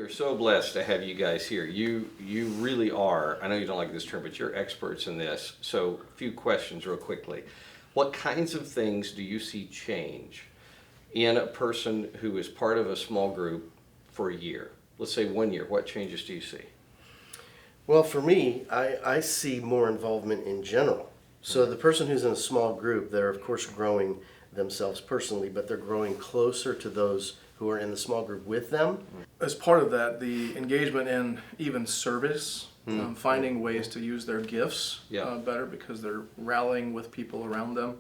We're so blessed to have you guys here. You really are, I know you don't like this term, but you're experts in this. So a few questions real quickly. What kinds of things do you see change in a person who is part of a small group for a year? Let's say 1 year. What changes do you see? Well, for me, I see more involvement in general. So the person who's in a small group, they're of course growing themselves personally, but they're growing closer to those who are in the small group with them. As part of that, the engagement in even service, finding ways to use their gifts better because they're rallying with people around them,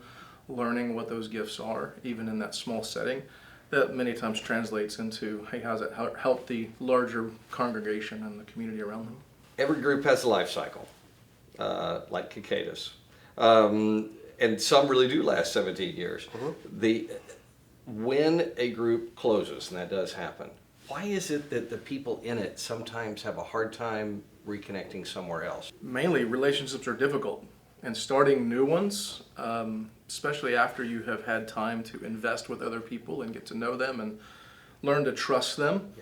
learning what those gifts are, even in that small setting. That many times translates into, hey, how's it help the larger congregation and the community around them? Every group has a life cycle, like cicadas. And some really do last 17 years. When a group closes, and that does happen, why is it that the people in it sometimes have a hard time reconnecting somewhere else? Mainly, relationships are difficult, and starting new ones, especially after you have had time to invest with other people and get to know them and learn to trust them,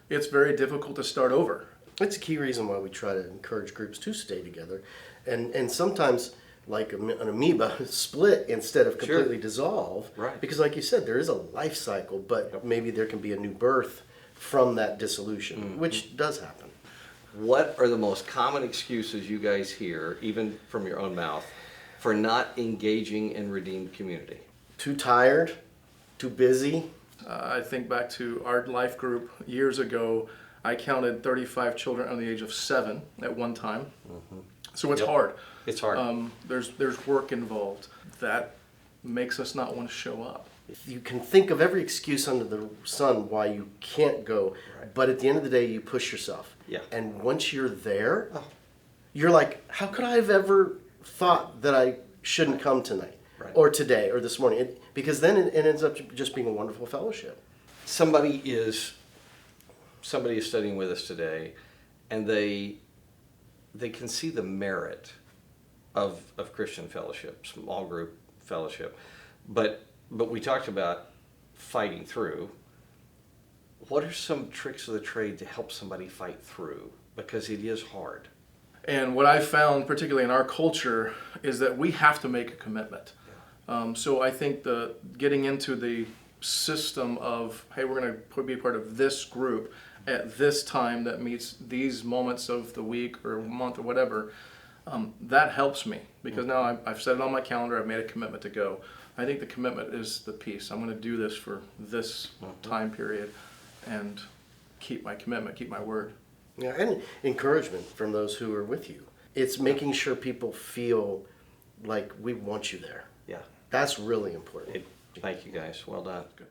it's very difficult to start over. It's a key reason why we try to encourage groups to stay together. And sometimes, like an amoeba, split instead of completely dissolve. Right. Because like you said, there is a life cycle, but maybe there can be a new birth from that dissolution, which does happen. What are the most common excuses you guys hear, even from your own mouth, for not engaging in redeemed community? Too tired, too busy. I think back to our life group years ago. I counted 35 children under the age of 7 at one time. So it's hard. It's hard. There's work involved. That makes us not want to show up. You can think of every excuse under the sun why you can't go, but at the end of the day, you push yourself. Yeah. And once you're there, you're like, how could I have ever thought that I shouldn't come tonight or today or this morning? Because then it ends up just being a wonderful fellowship. Somebody is studying with us today, and they can see the merit of Christian fellowship, small group fellowship, but we talked about fighting through. What are some tricks of the trade to help somebody fight through? Because it is hard. And what I found, particularly in our culture, is that we have to make a commitment. So I think the getting into the system of, hey, we're going to be part of this group at this time that meets these moments of the week or month or whatever, that helps me because now I've set it on my calendar. I've made a commitment to go. I think the commitment is the piece. I'm going to do this for this time period and keep my commitment, keep my word. Yeah, and encouragement from those who are with you. It's making sure people feel like we want you there. Yeah. That's really important. Thank you guys. Well done. Good.